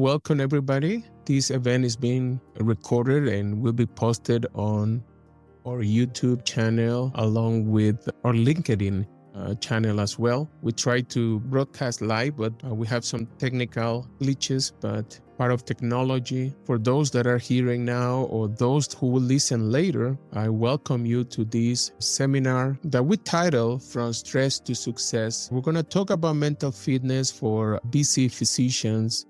Welcome, everybody. This event is being recorded and will be posted on our YouTube channel along with our LinkedIn channel as well. We try to broadcast live, but we have some technical glitches, but part of technology. For those that are hearing now or those who will listen later, I welcome you to this seminar that we title From Stress to Success. We're going to talk about mental fitness for busy physicians.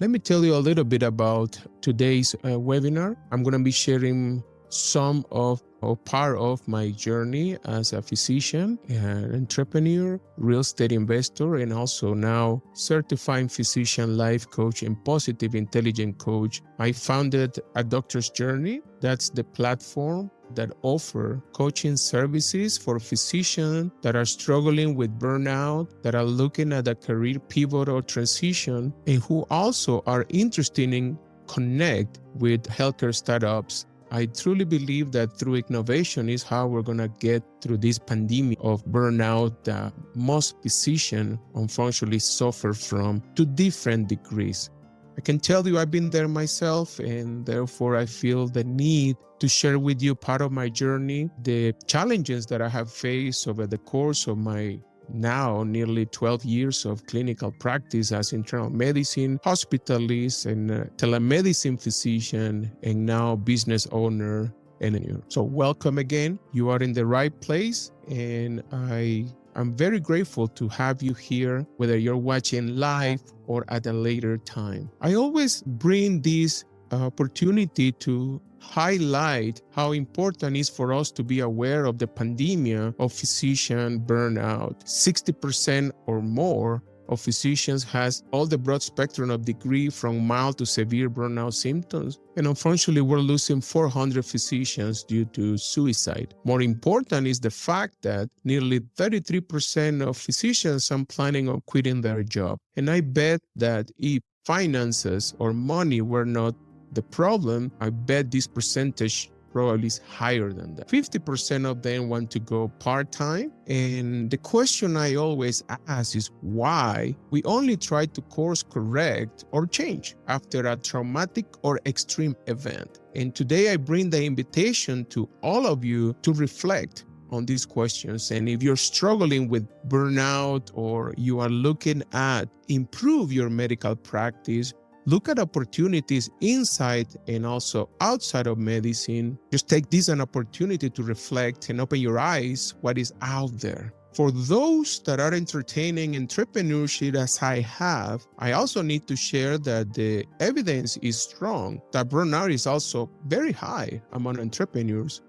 Let me tell you a little bit about today's webinar. I'm going to be sharing some of or part of my journey as a physician, an entrepreneur, real estate investor, and also now certified physician, life coach, and positive intelligent coach. I founded A Doctor's Journey. That's the platform that offer coaching services for physicians that are struggling with burnout, that are looking at a career pivot or transition, and who also are interested in connect with healthcare startups. I truly believe that through innovation is how we're going to get through this pandemic of burnout that most physicians unfortunately suffer from to different degrees. I can tell you I've been there myself, and therefore I feel the need to share with you part of my journey, the challenges that I have faced over the course of my now nearly 12 years of clinical practice as internal medicine, hospitalist, and telemedicine physician, and now business owner and engineer. So welcome again. You are in the right place, and I'm very grateful to have you here, whether you're watching live or at a later time. I always bring this opportunity to highlight how important it is for us to be aware of the pandemic of physician burnout. 60% or more of physicians has all the broad spectrum of degree from mild to severe burnout symptoms. And unfortunately, we're losing 400 physicians due to suicide. More important is the fact that nearly 33% of physicians are planning on quitting their job. And I bet that if finances or money were not the problem, I bet this percentage probably is higher than that. 50% of them want to go part-time. And the question I always ask is why we only try to course correct or change after a traumatic or extreme event. And today I bring the invitation to all of you to reflect on these questions. And if you're struggling with burnout or you are looking at improve your medical practice, look at opportunities inside and also outside of medicine. Just take this an opportunity to reflect and open your eyes what is out there. For those that are entertaining entrepreneurship as I have, I also need to share that the evidence is strong that burnout is also very high among entrepreneurs.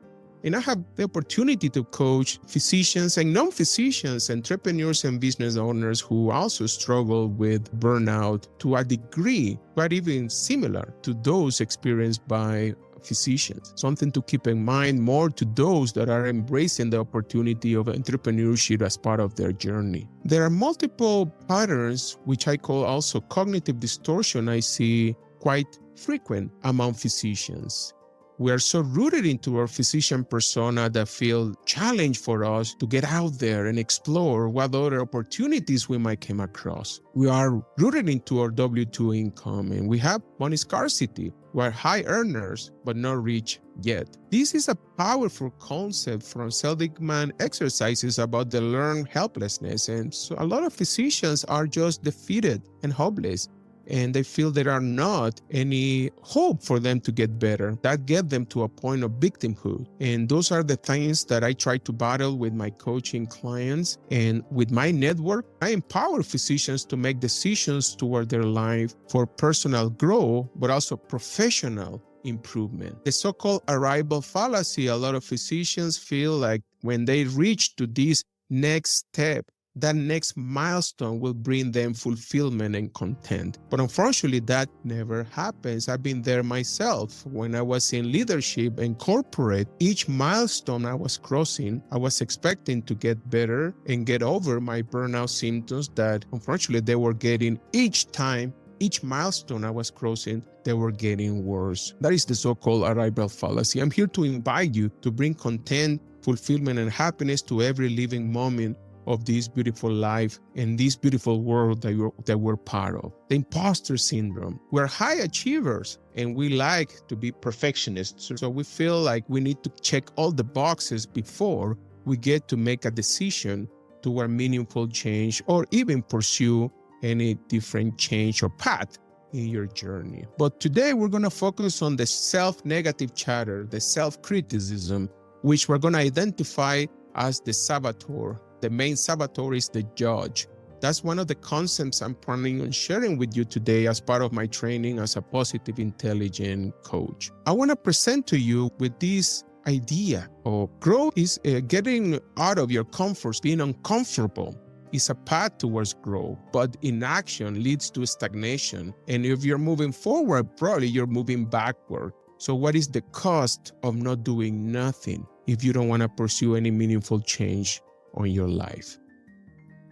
And I have the opportunity to coach physicians and non-physicians, entrepreneurs and business owners who also struggle with burnout to a degree, but even similar to those experienced by physicians. Something to keep in mind more to those that are embracing the opportunity of entrepreneurship as part of their journey. There are multiple patterns, which I call also cognitive distortion, I see quite frequent among physicians. We are so rooted into our physician persona that feel challenged for us to get out there and explore what other opportunities we might come across. We are rooted into our W-2 income, and we have money scarcity. We are high earners, but not rich yet. This is a powerful concept from Seligman exercises about the learned helplessness. And so a lot of physicians are just defeated and hopeless, and they feel there are not any hope for them to get better. That gets them to a point of victimhood. And those are the things that I try to battle with my coaching clients. And with my network, I empower physicians to make decisions toward their life for personal growth, but also professional improvement. The so-called arrival fallacy, a lot of physicians feel like when they reach to this next step, that next milestone will bring them fulfillment and content. But unfortunately, that never happens. I've been there myself. When I was in leadership and corporate, each milestone I was crossing, I was expecting to get better and get over my burnout symptoms that unfortunately they were getting each time. Each milestone I was crossing, they were getting worse. That is the so-called arrival fallacy. I'm here to invite you to bring content, fulfillment, and happiness to every living moment of this beautiful life and this beautiful world that we're part of. The imposter syndrome. We're high achievers and we like to be perfectionists. So we feel like we need to check all the boxes before we get to make a decision toward meaningful change or even pursue any different change or path in your journey. But today we're going to focus on the self-negative chatter, the self-criticism, which we're going to identify as the saboteur. The main saboteur is the judge. That's one of the concepts I'm planning on sharing with you today as part of my training as a positive intelligent coach. I want to present to you with this idea of growth is getting out of your comforts, being uncomfortable is a path towards growth, but inaction leads to stagnation. And if you're moving forward, probably you're moving backward. So what is the cost of not doing nothing if you don't want to pursue any meaningful change on your life?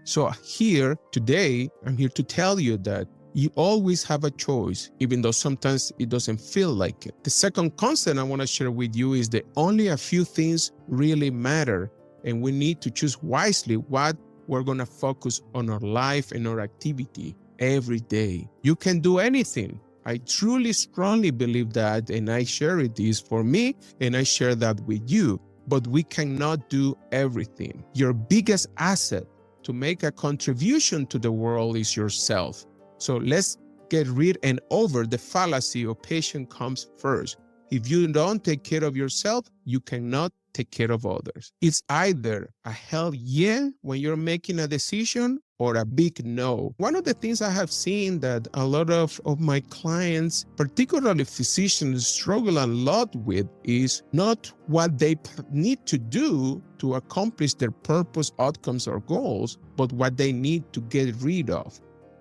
So here today, I'm here to tell you that you always have a choice, even though sometimes it doesn't feel like it. The second concept I want to share with you is that only a few things really matter, and we need to choose wisely what we're going to focus on our life and our activity every day. You can do anything. I truly, strongly believe that, and I share it is for me, and I share that with you. But we cannot do everything. Your biggest asset to make a contribution to the world is yourself. So let's get rid and over the fallacy of patient comes first. If you don't take care of yourself, you cannot take care of others. It's either a hell yeah when you're making a decision or a big no. One of the things I have seen that a lot of my clients, particularly physicians, struggle a lot with is not what they need to do to accomplish their purpose, outcomes, or goals, but what they need to get rid of.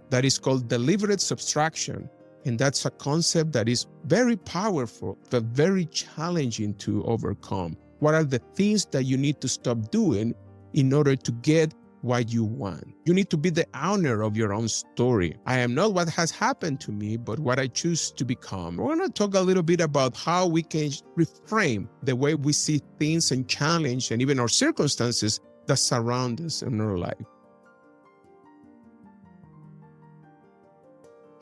That is called deliberate subtraction. And that's a concept that is very powerful, but very challenging to overcome. What are the things that you need to stop doing in order to get what you want? You need to be the owner of your own story. I am not what has happened to me, but what I choose to become. We're going to talk a little bit about how we can reframe the way we see things and challenge and even our circumstances that surround us in our life.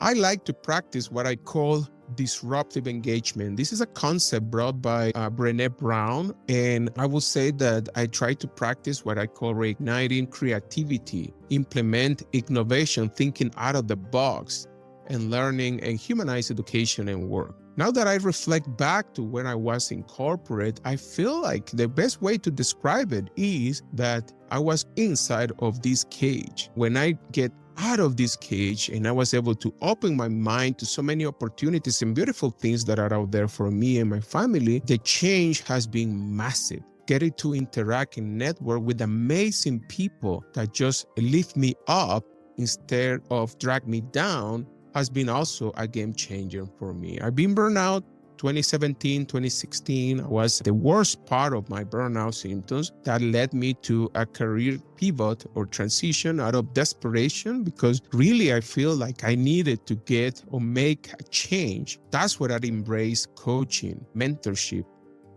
I like to practice what I call disruptive engagement. This is a concept brought by Brené Brown, and I will say that I try to practice what I call reigniting creativity, implement innovation, thinking out of the box, and learning and humanized education and work. Now that I reflect back to when I was in corporate, I feel like the best way to describe it is that I was inside of this cage. When I get out of this cage and I was able to open my mind to so many opportunities and beautiful things that are out there for me and my family, the change has been massive. Getting to interact and network with amazing people that just lift me up instead of drag me down has been also a game changer for me. I've been burned out 2017, 2016 was the worst part of my burnout symptoms that led me to a career pivot or transition out of desperation because really I feel like I needed to get or make a change. That's what I embraced coaching, mentorship,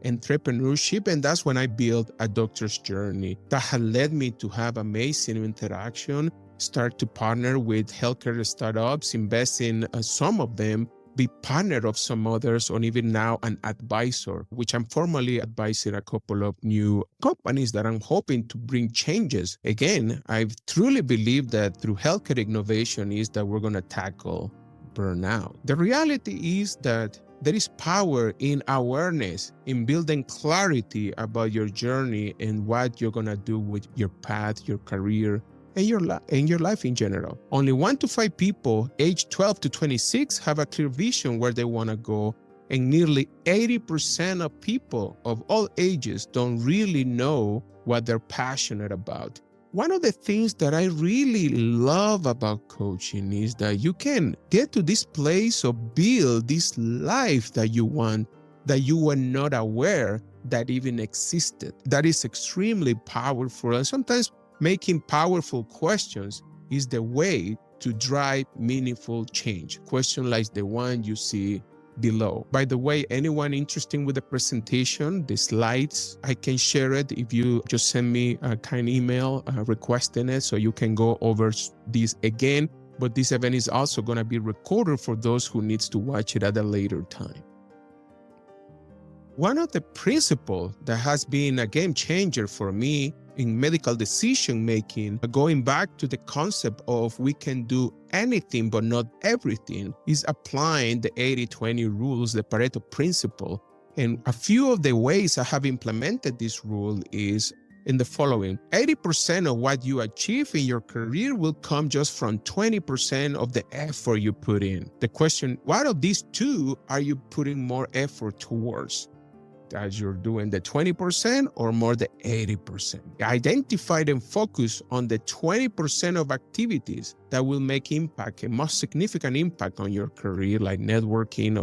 entrepreneurship, and that's when I built a doctor's journey that had led me to have amazing interaction, start to partner with healthcare startups, invest in some of them, be partner of some others, or even now an advisor, which I'm formally advising a couple of new companies that I'm hoping to bring changes. Again, I truly believe that through healthcare innovation is that we're going to tackle burnout. The reality is that there is power in awareness, in building clarity about your journey and what you're going to do with your path, your career, and your life in general. Only 1 to 5 people aged 12 to 26 have a clear vision where they want to go, and nearly 80% of people of all ages don't really know what they're passionate about. One of the things that I really love about coaching is that you can get to this place of build this life that you want, that you were not aware that even existed. That is extremely powerful, and sometimes making powerful questions is the way to drive meaningful change. Questions like the one you see below. By the way, anyone interested with the presentation, the slides, I can share it if you just send me a kind email requesting it so you can go over this again. But this event is also going to be recorded for those who needs to watch it at a later time. One of the principles that has been a game changer for me in medical decision making, going back to the concept of we can do anything but not everything, is applying the 80-20 rules, the Pareto principle. And a few of the ways I have implemented this rule is in the following. 80% of what you achieve in your career will come just from 20% of the effort you put in. The question, what of these two are you putting more effort towards? As you're doing the 20% or more the 80%. Identify and focus on the 20% of activities that will make impact, a most significant impact on your career, like networking,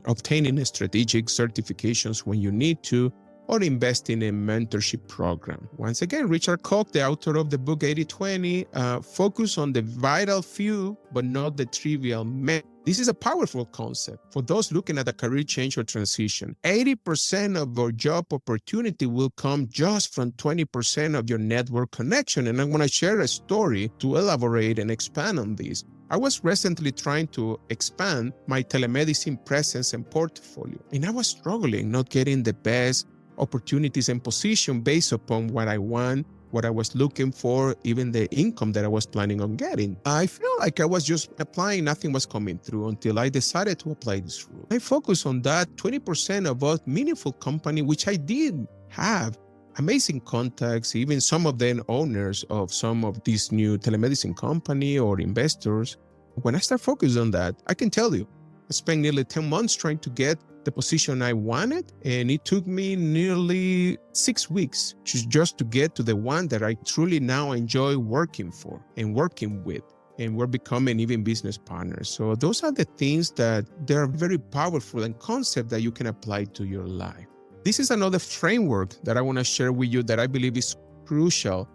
obtaining strategic certifications when you need to, or investing in a mentorship program. Once again, Richard Koch, the author of the book 80-20, focus on the vital few, but not the trivial many. This is a powerful concept for those looking at a career change or transition. 80% of your job opportunity will come just from 20% of your network connection. And I'm going to share a story to elaborate and expand on this. I was recently trying to expand my telemedicine presence and portfolio, and I was struggling not getting the best opportunities and position based upon what I want, what I was looking for, even the income that I was planning on getting. I feel like I was just applying, nothing was coming through until I decided to apply this rule. I focused on that 20% of both meaningful company, which I did have amazing contacts, even some of them owners of some of these new telemedicine company or investors. When I start focusing on that, I can tell you, I spent nearly 10 months trying to get the position I wanted, and it took me nearly 6 weeks just to get to the one that I truly now enjoy working for and working with, and we're becoming even business partners. So those are the things that they're very powerful and concept that you can apply to your life. This is another framework that I want to share with you that I believe is crucial,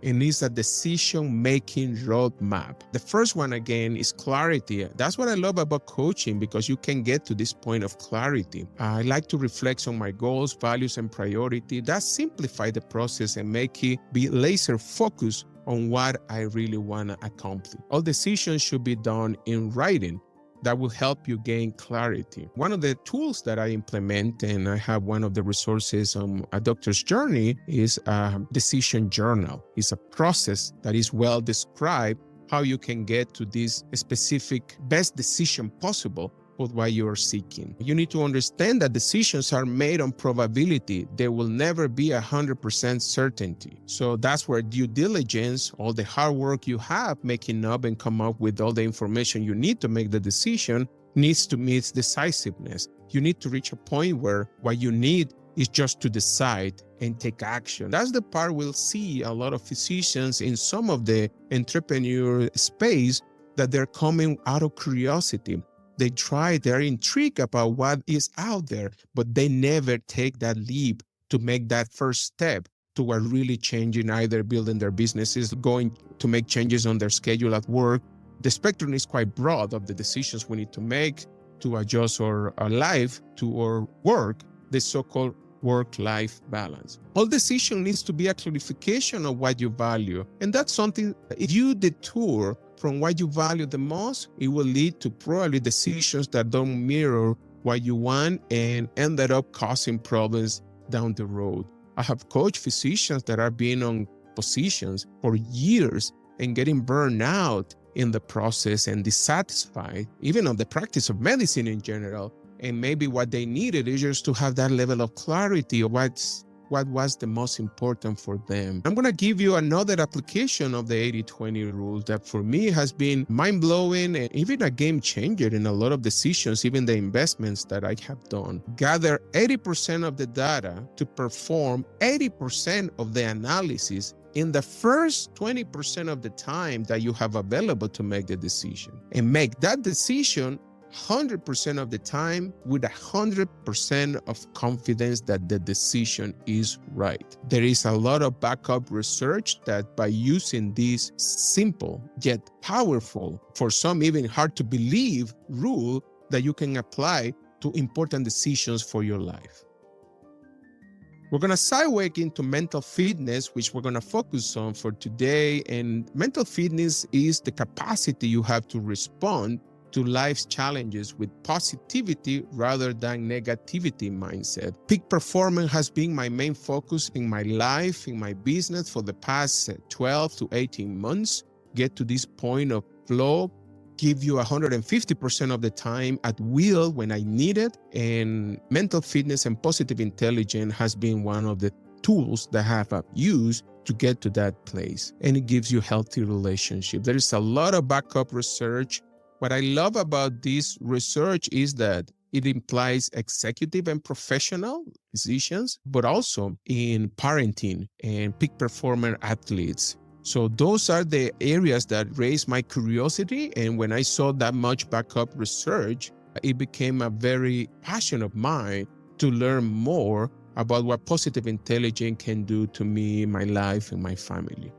and it's a decision-making roadmap. The first one, again, is clarity. That's what I love about coaching, because you can get to this point of clarity. I like to reflect on my goals, values, and priority. That simplify the process and make it be laser focused on what I really want to accomplish. All decisions should be done in writing. That will help you gain clarity. One of the tools that I implement, and I have one of the resources on A Doctor's Journey, is a decision journal. It's a process that is well described how you can get to this specific best decision possible for what you are seeking. You need to understand that decisions are made on probability. There will never be 100% certainty. So that's where due diligence, all the hard work you have making up and come up with all the information you need to make the decision, needs to meet decisiveness. You need to reach a point where what you need is just to decide and take action. That's the part we'll see a lot of physicians in some of the entrepreneur space, that they're coming out of curiosity. They're intrigued about what is out there, but they never take that leap to make that first step toward really changing, either building their businesses, going to make changes on their schedule at work. The spectrum is quite broad of the decisions we need to make to adjust our life to our work, the so-called work-life balance. All decision needs to be a clarification of what you value. And that's something, if you detour from what you value the most, it will lead to probably decisions that don't mirror what you want and ended up causing problems down the road. I have coached physicians that are being on positions for years and getting burned out in the process and dissatisfied, even on the practice of medicine in general. And maybe what they needed is just to have that level of clarity of what was the most important for them. I'm going to give you another application of the 80-20 rule that for me has been mind-blowing and even a game changer in a lot of decisions, even the investments that I have done. Gather 80% of the data to perform 80% of the analysis in the first 20% of the time that you have available to make the decision, and make that decision 100% of the time with 100% of confidence that the decision is right. There is a lot of backup research that by using this simple yet powerful, for some even hard to believe, rule that you can apply to important decisions for your life. We're going to segue into mental fitness, which we're going to focus on for today. And mental fitness is the capacity you have to respond to life's challenges with positivity rather than negativity mindset. Peak performance has been my main focus in my life, in my business for the past 12 to 18 months. Get to this point of flow, give you 150% of the time at will when I need it. And mental fitness and positive intelligence has been one of the tools that I have used to get to that place. And it gives you healthy relationships. There is a lot of backup research. What I love about this research is that it implies executive and professional decisions, but also in parenting and peak performer athletes. So those are the areas that raised my curiosity. And when I saw that much backup research, it became a very passion of mine to learn more about what positive intelligence can do to me, my life, and my family.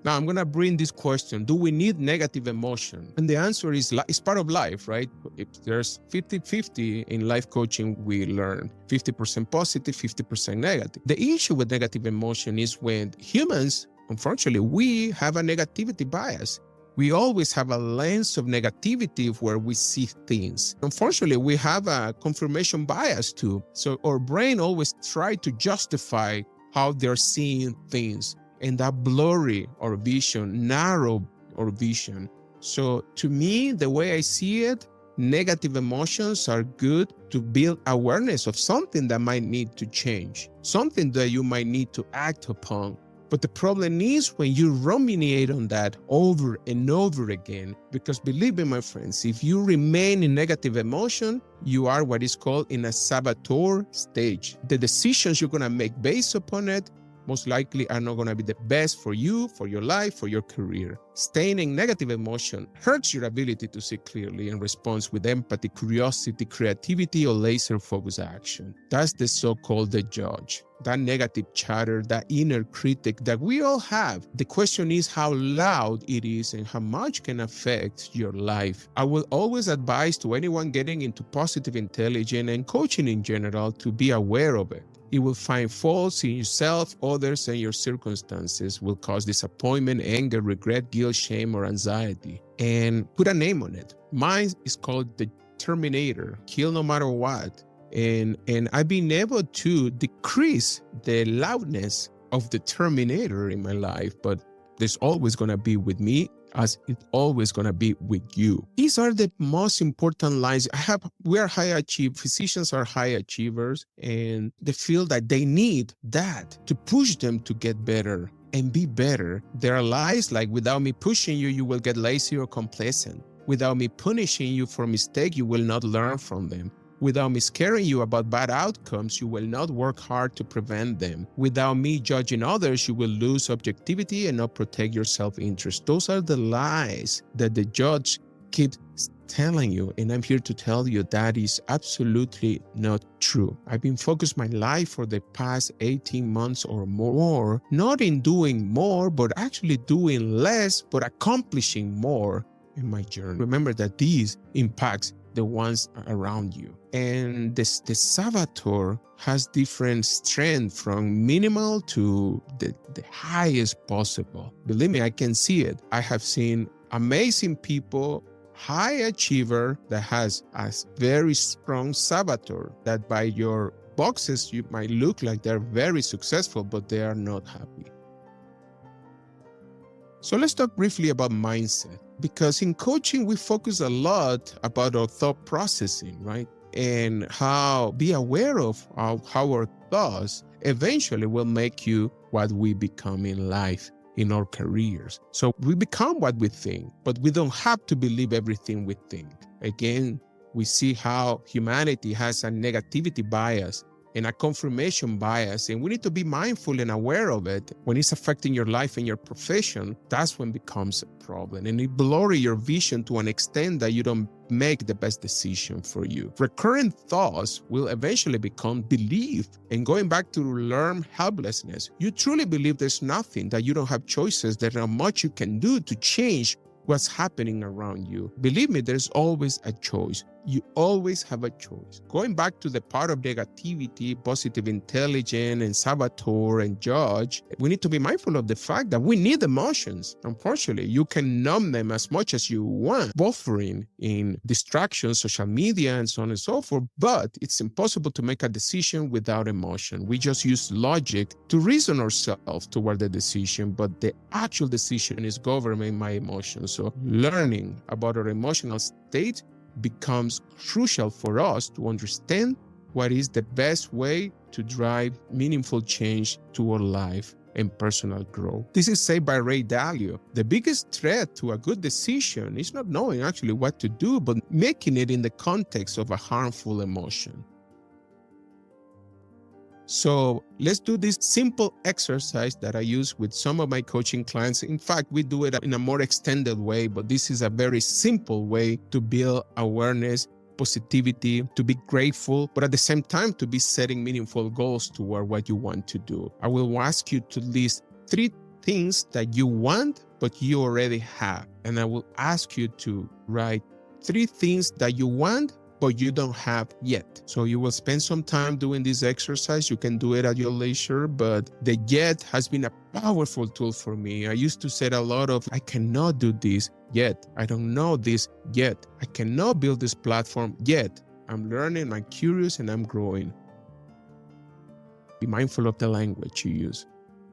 Now, I'm going to bring this question. Do we need negative emotion? And the answer is it's part of life, right? If there's 50-50 in life coaching, we learn 50% positive, 50% negative. The issue with negative emotion is when humans, unfortunately, we have a negativity bias. We always have a lens of negativity where we see things. Unfortunately, we have a confirmation bias too. So our brain always tries to justify how they're seeing things. And that blurry our vision, narrow our vision. So to me, the way I see it, negative emotions are good to build awareness of something that might need to change, something that you might need to act upon. But the problem is when you ruminate on that over and over again, because believe me, my friends, if you remain in negative emotion, you are what is called in a saboteur stage. The decisions you're going to make based upon it most likely are not going to be the best for you, for your life, for your career. Staying in negative emotion hurts your ability to see clearly and respond with empathy, curiosity, creativity, or laser-focused action. That's the so-called the judge, that negative chatter, that inner critic that we all have. The question is how loud it is and how much can affect your life. I will always advise to anyone getting into positive intelligence and coaching in general to be aware of it. You will find faults in yourself, others, and your circumstances will cause disappointment, anger, regret, guilt, shame, or anxiety. And put a name on it. Mine is called the Terminator, kill no matter what. And I've been able to decrease the loudness of the Terminator in my life, but there's always going to be with me as it's always going to be with you. These are the most important lines. We are high achievers. Physicians are high achievers, and they feel that they need that to push them to get better and be better. There are lies like, without me pushing you, you will get lazy or complacent. Without me punishing you for mistake, you will not learn from them. Without me scaring you about bad outcomes, you will not work hard to prevent them. Without me judging others, you will lose objectivity and not protect your self-interest. Those are the lies that the judge keeps telling you. And I'm here to tell you that is absolutely not true. I've been focused my life for the past 18 months or more, not in doing more, but actually doing less, but accomplishing more in my journey. Remember that these impacts the ones around you. And the saboteur has different strength from minimal to the highest possible. Believe me, I can see it. I have seen amazing people, high achiever that has a very strong saboteur that by your boxes, you might look like they're very successful, but they are not happy. So let's talk briefly about mindset, because in coaching, we focus a lot about our thought processing, right? And be aware of how our thoughts eventually will make you what we become in life, in our careers. So we become what we think, but we don't have to believe everything we think. Again, we see how humanity has a negativity bias and a confirmation bias, and we need to be mindful and aware of it. When it's affecting your life and your profession, that's when it becomes a problem, and it blurs your vision to an extent that you don't make the best decision for you. Recurrent thoughts will eventually become belief, and going back to learn helplessness, you truly believe there's nothing, that you don't have choices, there's not much you can do to change what's happening around you. Believe me, there's always a choice. You always have a choice. Going back to the part of negativity, positive intelligence, and saboteur and judge, we need to be mindful of the fact that we need emotions. Unfortunately, you can numb them as much as you want, buffering in distractions, social media, and so on and so forth, but it's impossible to make a decision without emotion. We just use logic to reason ourselves toward the decision, but the actual decision is governed by my emotions. So learning about our emotional state becomes crucial for us to understand what is the best way to drive meaningful change to our life and personal growth. This is said by Ray Dalio. The biggest threat to a good decision is not knowing actually what to do, but making it in the context of a harmful emotion. So let's do this simple exercise that I use with some of my coaching clients. In fact, we do it in a more extended way, but this is a very simple way to build awareness, positivity, to be grateful, but at the same time to be setting meaningful goals toward what you want to do. I will ask you to list 3 things that you want, but you already have. And I will ask you to write 3 things that you want, but you don't have yet. So you will spend some time doing this exercise. You can do it at your leisure, but the yet has been a powerful tool for me. I used to say a lot of, I cannot do this yet. I don't know this yet. I cannot build this platform yet. I'm learning, I'm curious, and I'm growing. Be mindful of the language you use.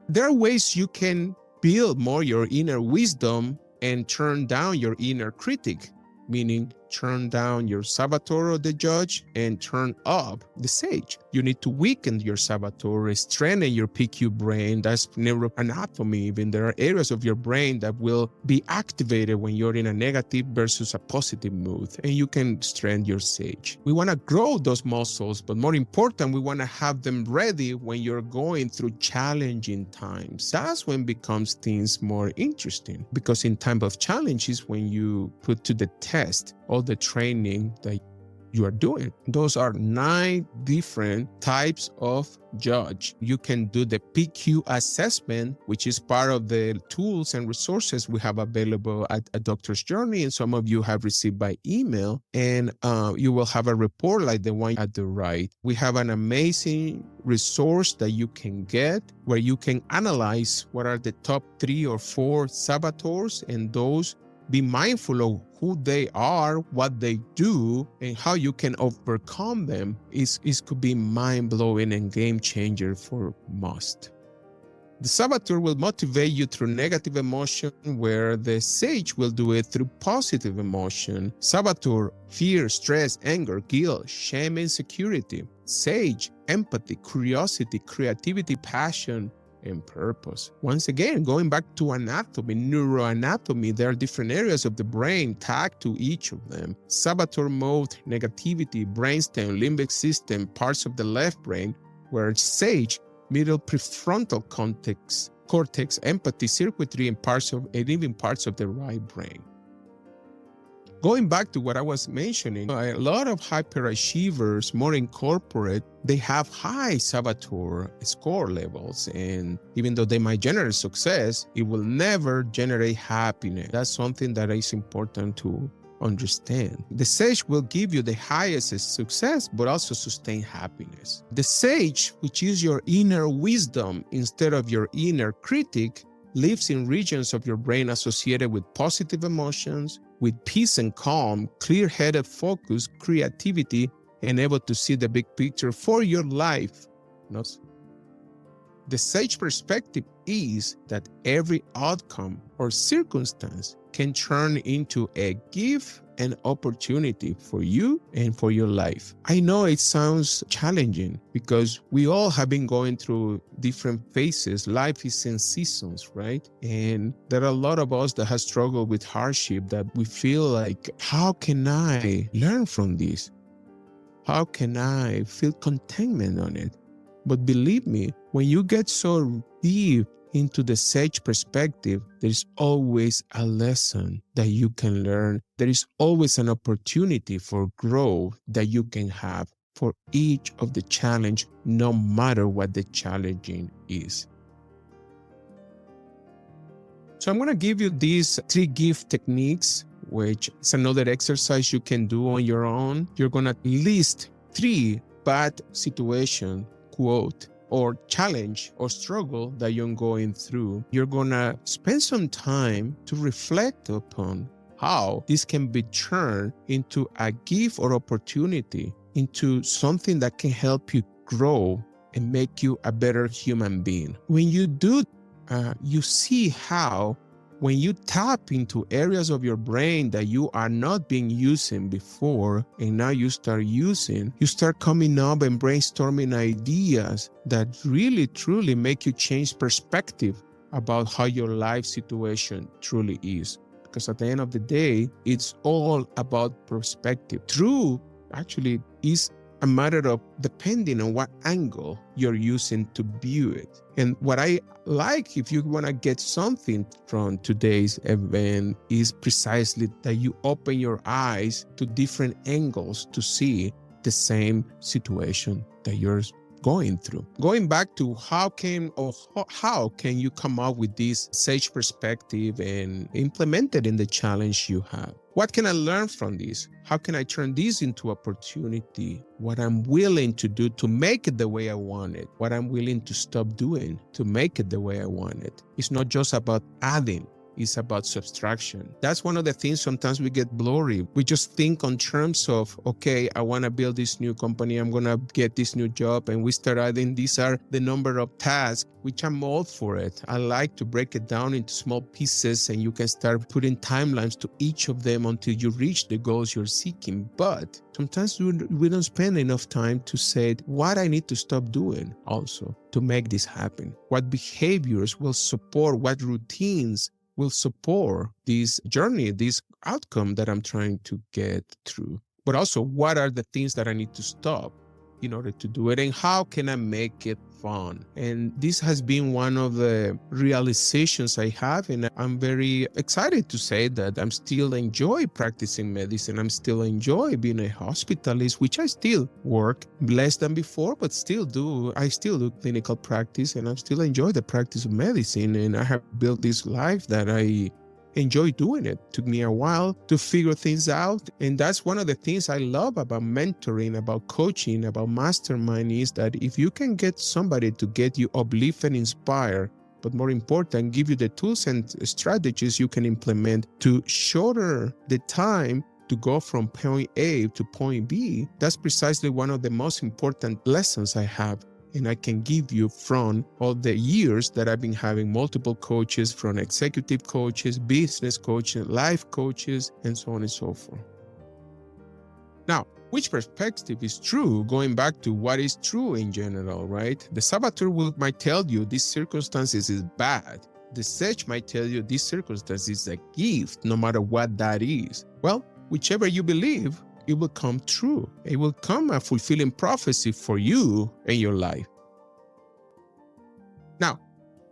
There are ways you can build more your inner wisdom and turn down your inner critic, meaning turn down your saboteur or the judge and turn up the sage. You need to weaken your saboteur, strengthen your PQ brain. That's neuroanatomy. Even there are areas of your brain that will be activated when you're in a negative versus a positive mood, and you can strengthen your sage. We want to grow those muscles, but more important, we want to have them ready when you're going through challenging times. That's when becomes things more interesting, because in time of challenge is when you put to the test all the training that you are doing. Those are 9 different types of judge. You can do the PQ assessment, which is part of the tools and resources we have available at A Doctor's Journey, and some of you have received by email, and you will have a report like the one at the right. We have an amazing resource that you can get where you can analyze what are the top 3 or 4 saboteurs, and those be mindful of who they are, what they do, and how you can overcome them. It could be mind-blowing and game changer for most. The saboteur will motivate you through negative emotion, where the sage will do it through positive emotion. Saboteur, fear, stress, anger, guilt, shame, insecurity. Sage, empathy, curiosity, creativity, passion, and purpose. Once again, going back to anatomy, neuroanatomy, there are different areas of the brain tagged to each of them. Saboteur mode, negativity, brainstem, limbic system, parts of the left brain, where sage, middle prefrontal cortex, empathy, circuitry, and even parts of the right brain. Going back to what I was mentioning, a lot of hyperachievers, more in corporate, they have high saboteur score levels. And even though they might generate success, it will never generate happiness. That's something that is important to understand. The sage will give you the highest success, but also sustain happiness. The sage, which is your inner wisdom instead of your inner critic, lives in regions of your brain associated with positive emotions, with peace and calm, clear-headed focus, creativity, and able to see the big picture for your life. The sage perspective is that every outcome or circumstance can turn into a gift and opportunity for you and for your life. I know it sounds challenging because we all have been going through different phases. Life is in seasons, right? And there are a lot of us that have struggled with hardship that we feel like, how can I learn from this? How can I feel contentment on it? But believe me, when you get so deep into the sage perspective, there's always a lesson that you can learn. There is always an opportunity for growth that you can have for each of the challenge, no matter what the challenging is. So I'm going to give you these 3 gift techniques, which is another exercise you can do on your own. You're going to list 3 bad situations, quote, or challenge or struggle that you're going through. You're going to spend some time to reflect upon how this can be turned into a gift or opportunity, into something that can help you grow and make you a better human being. When you do, you see how when you tap into areas of your brain that you are not being using before, and now you start using, you start coming up and brainstorming ideas that really, truly make you change perspective about how your life situation truly is. Because at the end of the day, it's all about perspective. True, actually, is a matter of depending on what angle you're using to view it. And what I like, if you want to get something from today's event, is precisely that you open your eyes to different angles to see the same situation that you're going through. Going back to how can you come up with this sage perspective and implement it in the challenge you have? What can I learn from this? How can I turn this into opportunity? What I'm willing to do to make it the way I want it. What I'm willing to stop doing to make it the way I want it. It's not just about adding. It's about subtraction. That's one of the things sometimes we get blurry. We just think on terms of, okay, I want to build this new company. I'm going to get this new job. And we start adding, these are the number of tasks, which I'm all for it. I like to break it down into small pieces, and you can start putting timelines to each of them until you reach the goals you're seeking. But sometimes we don't spend enough time to say what I need to stop doing also to make this happen. What behaviors will support, what routines will support this journey, this outcome that I'm trying to get through. But also, what are the things that I need to stop in order to do it, and how can I make it fun? And this has been one of the realizations I have, and I'm very excited to say that I'm still enjoy practicing medicine. I'm still enjoy being a hospitalist, which I still work less than before, but still do. I still do clinical practice, and I still enjoy the practice of medicine. And I have built this life that I enjoy doing it. Took me a while to figure things out. And that's one of the things I love about mentoring, about coaching, about mastermind, is that if you can get somebody to get you uplift and inspire, but more important, give you the tools and strategies you can implement to shorter the time to go from point A to point B, that's precisely one of the most important lessons I have. And I can give you from all the years that I've been having multiple coaches, from executive coaches, business coaches, life coaches, and so on and so forth. Now, which perspective is true? Going back to what is true in general, right? The saboteur might tell you this circumstances is bad. The sage might tell you this circumstance is a gift, no matter what that is. Well, whichever you believe, it will come true. It will come a fulfilling prophecy for you and your life. Now,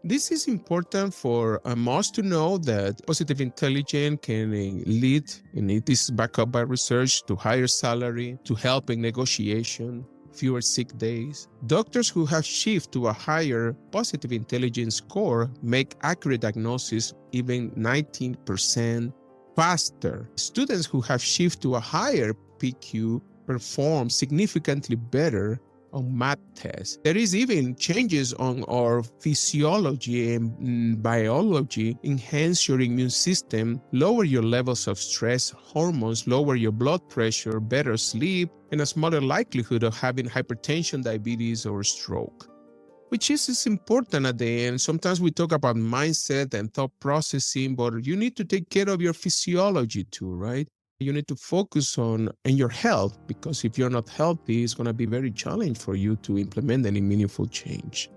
this is important for us to know that positive intelligence can lead, and it is backed up by research, to higher salary, to help in negotiation, fewer sick days. Doctors who have shifted to a higher positive intelligence score make accurate diagnosis even 19% faster. Students who have shifted to a higher PQ perform significantly better on math tests. There is even changes on our physiology and biology, enhance your immune system, lower your levels of stress hormones, lower your blood pressure, better sleep, and a smaller likelihood of having hypertension, diabetes, or stroke. Which is important at the end. Sometimes we talk about mindset and thought processing, but you need to take care of your physiology too, right? You need to focus on your health, because if you're not healthy, it's going to be very challenging for you to implement any meaningful change.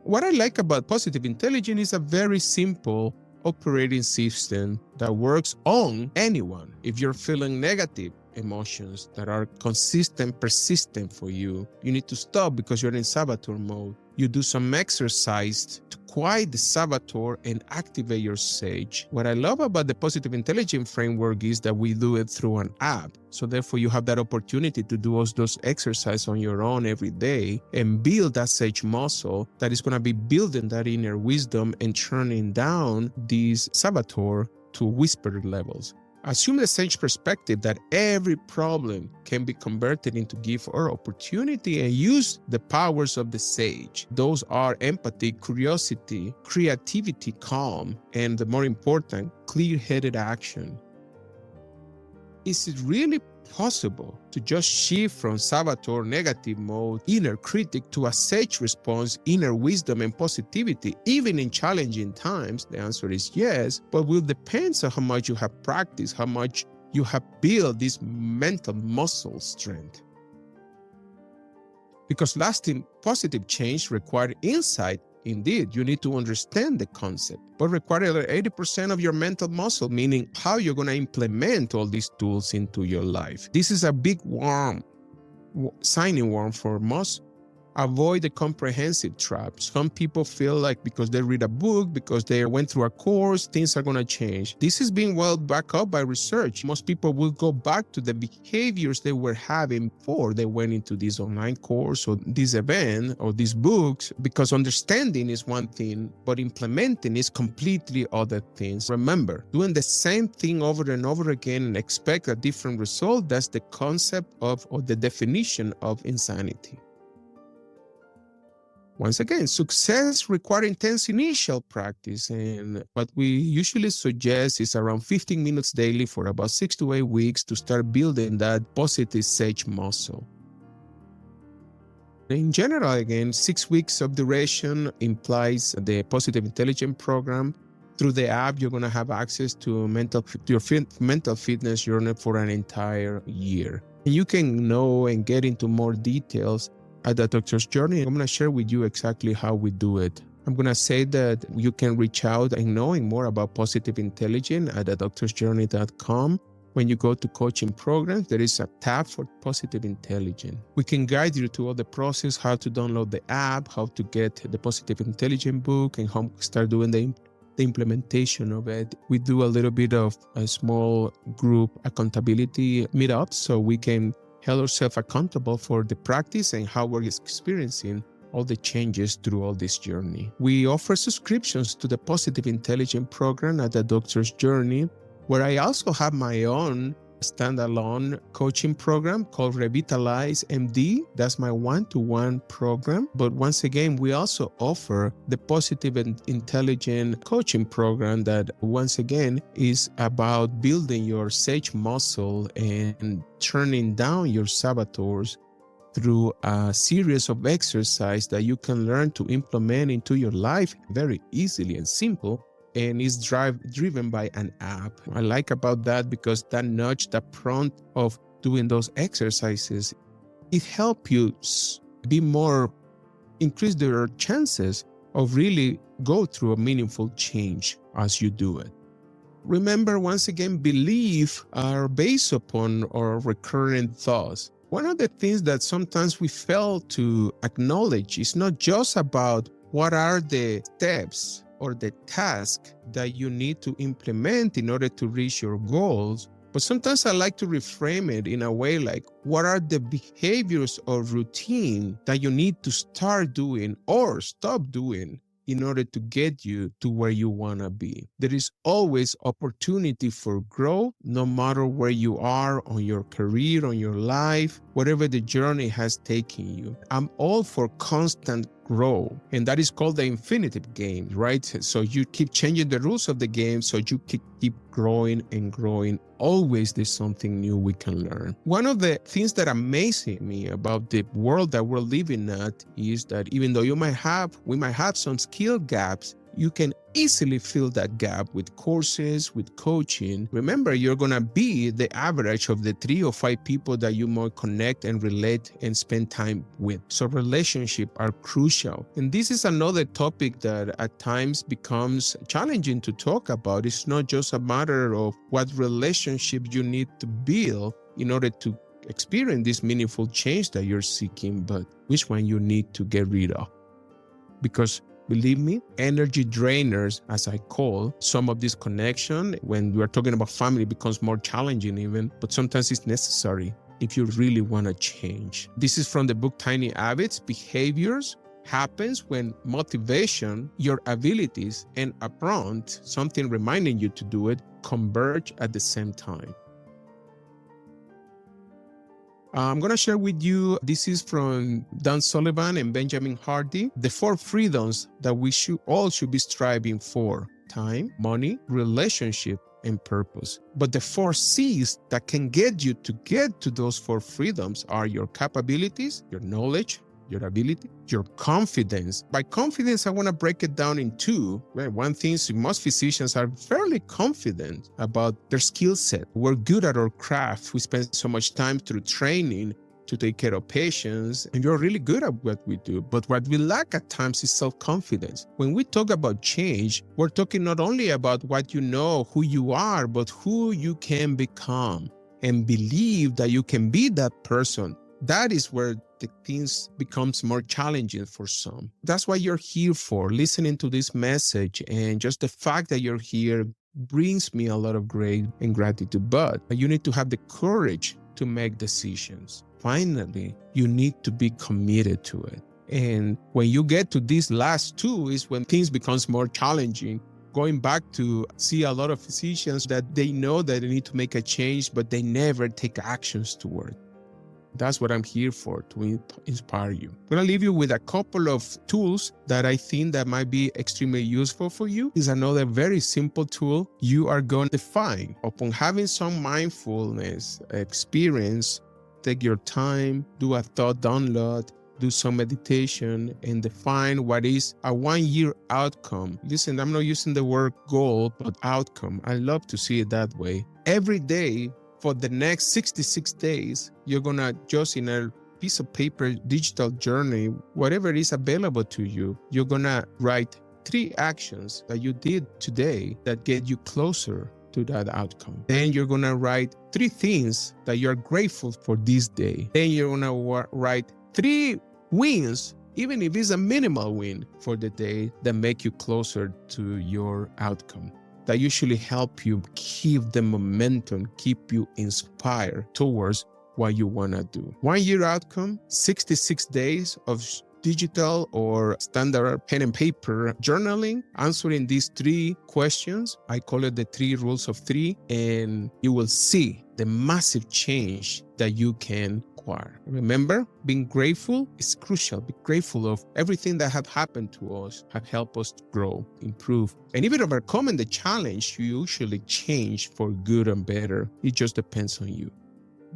What I like about positive intelligence is a very simple operating system that works on anyone. If you're feeling negative emotions that are consistent, persistent for you, you need to stop because you're in saboteur mode. You do some exercise to quiet the saboteur and activate your sage. What I love about the positive intelligence framework is that we do it through an app. So therefore you have that opportunity to do those exercises on your own every day and build that sage muscle that is going to be building that inner wisdom and turning down these saboteur to whispered levels. Assume the sage perspective that every problem can be converted into gift or opportunity, and use the powers of the sage. Those are empathy, curiosity, creativity, calm, and the more important, clear-headed action. Is it really possible to just shift from saboteur negative mode, inner critic, to a sage response, inner wisdom and positivity, even in challenging times? The answer is yes, but will depend on how much you have practiced, how much you have built this mental muscle strength. Because lasting positive change requires insight. Indeed, you need to understand the concept, but require 80% of your mental muscle, meaning how you're going to implement all these tools into your life. This is a big signing worm for most. Avoid the comprehensive trap. Some people feel like because they read a book, because they went through a course, things are going to change. This is being well backed up by research. Most people will go back to the behaviors they were having before they went into this online course or this event or these books, because understanding is one thing, but implementing is completely other things. Remember, doing the same thing over and over again and expect a different result, that's the concept of, or the definition of, insanity. Once again, success requires intense initial practice, and what we usually suggest is around 15 minutes daily for about 6 to 8 weeks to start building that positive sage muscle. In general, again, 6 weeks of duration implies the positive intelligence program. Through the app, you're going to have access to your mental fitness journey for an entire year. And you can know and get into more details at the Doctor's Journey. I'm going to share with you exactly how we do it. I'm going to say that you can reach out and knowing more about positive intelligence at thedoctorsjourney.com. When you go to coaching programs, there is a tab for positive intelligence. We can guide you to all the process, how to download the app, how to get the positive intelligence book, and how to start doing the implementation of it. We do a little bit of a small group accountability meetups so we can hold ourselves accountable for the practice and how we're experiencing all the changes through all this journey. We offer subscriptions to the Positive Intelligence program at the Doctor's Journey, where I also have my own standalone coaching program called Revitalize MD. That's my one-to-one program. But once again, we also offer the Positive Intelligence coaching program that once again is about building your sage muscle and turning down your saboteurs through a series of exercises that you can learn to implement into your life very easily and simple. And is driven by an app. I like about that because that nudge, that prompt of doing those exercises, it helps you increase your chances of really go through a meaningful change as you do it. Remember, once again, beliefs are based upon our recurrent thoughts. One of the things that sometimes we fail to acknowledge is not just about what are the steps or the task that you need to implement in order to reach your goals. But sometimes I like to reframe it in a way like, what are the behaviors or routine that you need to start doing or stop doing in order to get you to where you want to be? There is always opportunity for growth, no matter where you are on your career, on your life, whatever the journey has taken you. I'm all for constant growth, and that is called the infinitive game, right? So you keep changing the rules of the game, so you keep growing and growing. Always there's something new we can learn. One of the things that amazes me about the world that we're living at is that even though we might have some skill gaps, you can easily fill that gap with courses, with coaching. Remember, you're going to be the average of the 3 or 5 people that you might connect and relate and spend time with. So relationships are crucial. And this is another topic that at times becomes challenging to talk about. It's not just a matter of what relationship you need to build in order to experience this meaningful change that you're seeking, but which one you need to get rid of. Because Believe me, energy drainers, as I call some of this connection, when we are talking about family, it becomes more challenging even, but sometimes it's necessary if you really want to change. This is from the book Tiny Habits. Behaviors happens when motivation, your abilities, and a prompt, something reminding you to do it, converge at the same time. I'm going to share with you, this is from Dan Sullivan and Benjamin Hardy, the 4 freedoms that we should be striving for: time, money, relationship, and purpose. But the 4 C's that can get you to get to those 4 freedoms are your capabilities, your knowledge, your ability, your confidence. By confidence, I want to break it down in 2. One thing is most physicians are fairly confident about their skill set. We're good at our craft. We spend so much time through training to take care of patients, and you're really good at what we do. But what we lack at times is self-confidence. When we talk about change, we're talking not only about what you know, who you are, but who you can become, and believe that you can be that person. That is where the things becomes more challenging for some. That's what you're here for, listening to this message, and just the fact that you're here brings me a lot of grace and gratitude. But you need to have the courage to make decisions. Finally, you need to be committed to it. And when you get to these last 2 is when things becomes more challenging. Going back to see a lot of physicians that they know that they need to make a change, but they never take actions toward it. That's what I'm here for, to inspire you. I'm going to leave you with a couple of tools that I think that might be extremely useful for you. This is another very simple tool you are going to find. Upon having some mindfulness experience, take your time, do a thought download, do some meditation, and define what is a 1-year outcome. Listen, I'm not using the word goal, but outcome. I love to see it that way. Every day, for the next 66 days, you're going to just in a piece of paper, digital journey, whatever is available to you, you're going to write 3 actions that you did today that get you closer to that outcome. Then you're going to write 3 things that you're grateful for this day. Then you're going to write 3 wins, even if it's a minimal win for the day, that make you closer to your outcome. That usually help you keep the momentum, keep you inspired towards what you want to do. 1-year outcome, 66 days of digital or standard pen and paper journaling, answering these 3 questions. I call it the 3 rules of 3, and you will see the massive change that you can acquire. Remember, being grateful is crucial. Be grateful of everything that have happened to us, have helped us grow, improve, and even overcoming the challenge. You usually change for good and better. It just depends on you.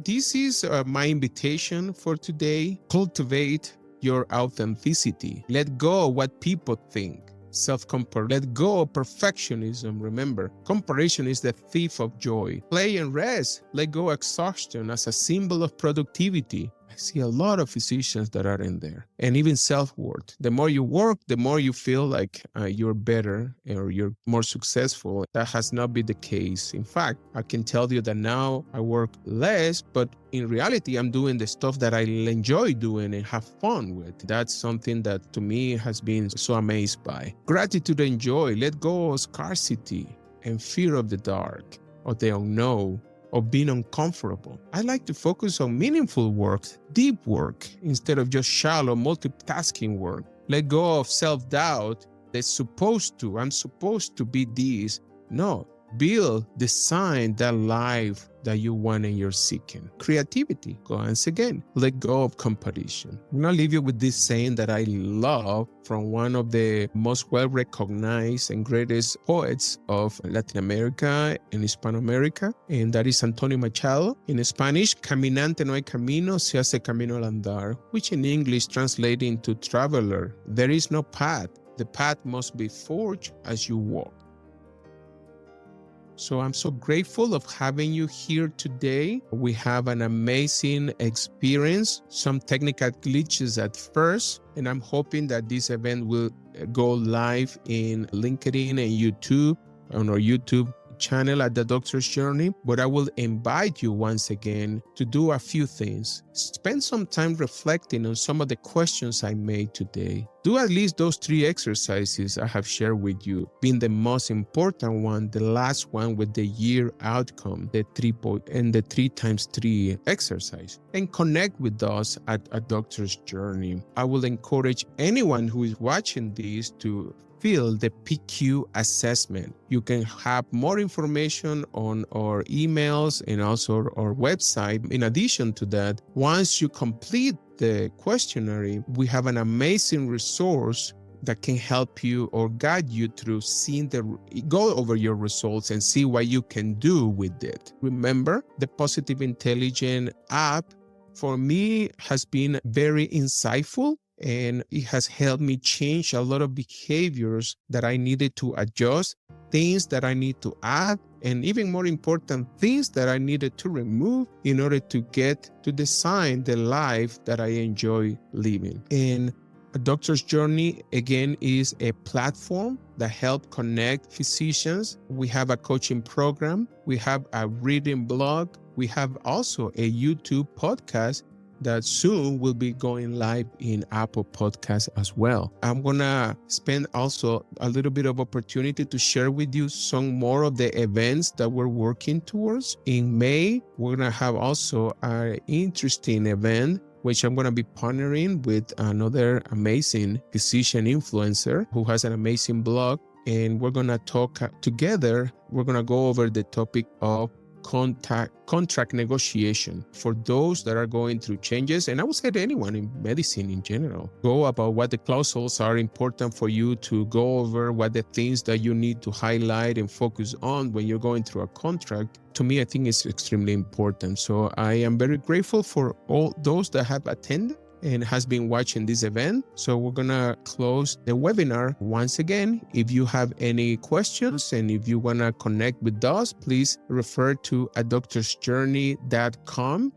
This is my invitation for today. Cultivate your authenticity. Let go of what people think. Self-compare. Let go of perfectionism. Remember, comparison is the thief of joy. Play and rest. Let go of exhaustion as a symbol of productivity. I see a lot of physicians that are in there. And even self-worth. The more you work, the more you feel like you're better or you're more successful. That has not been the case. In fact, I can tell you that now I work less, but in reality, I'm doing the stuff that I enjoy doing and have fun with. That's something that to me has been so amazed by. Gratitude and joy. Let go of scarcity and fear of the dark, of the unknown, of being uncomfortable. I like to focus on meaningful work, deep work, instead of just shallow multitasking work. Let go of self-doubt. I'm supposed to be this. No, build, design that life that you want and you're seeking. Creativity. Once again, let go of competition. I'm going to leave you with this saying that I love from one of the most well-recognized and greatest poets of Latin America and Hispanoamerica, and that is Antonio Machado. In Spanish, caminante no hay camino, se hace camino al andar, which in English translates into traveler. There is no path. The path must be forged as you walk. So I'm so grateful of having you here today. We have an amazing experience, some technical glitches at first, and I'm hoping that this event will go live in LinkedIn and YouTube, on our YouTube channel at The Doctor's Journey, but I will invite you once again to do a few things. Spend some time reflecting on some of the questions I made today. Do at least those 3 exercises I have shared with you, being the most important one, the last one with the year outcome, the 3x3 exercise, and connect with us at A Doctor's Journey. I will encourage anyone who is watching this to fill the PQ assessment. You can have more information on our emails and also our website. In addition to that, once you complete the questionnaire, we have an amazing resource that can help you or guide you through go over your results and see what you can do with it. Remember, the Positive Intelligence app for me has been very insightful, and it has helped me change a lot of behaviors that I needed to adjust, things that I need to add, and even more important, things that I needed to remove in order to design the life that I enjoy living. And A Doctor's Journey, again, is a platform that helps connect physicians. We have a coaching program. We have a reading blog. We have also a YouTube podcast that soon will be going live in Apple Podcasts as well. I'm gonna spend also a little bit of opportunity to share with you some more of the events that we're working towards. In May, we're gonna have also an interesting event which I'm going to be partnering with another amazing physician influencer who has an amazing blog. And we're going to talk together. We're going to go over the topic of contract negotiation for those that are going through changes. And I would say to anyone in medicine in general, go about what the clauses are important for you to go over, what the things that you need to highlight and focus on when you're going through a contract. To me, I think it's extremely important. So I am very grateful for all those that have attended and has been watching this event. So we're gonna close the webinar once again. If you have any questions and if you wanna connect with us, please refer to adoctorsjourney.com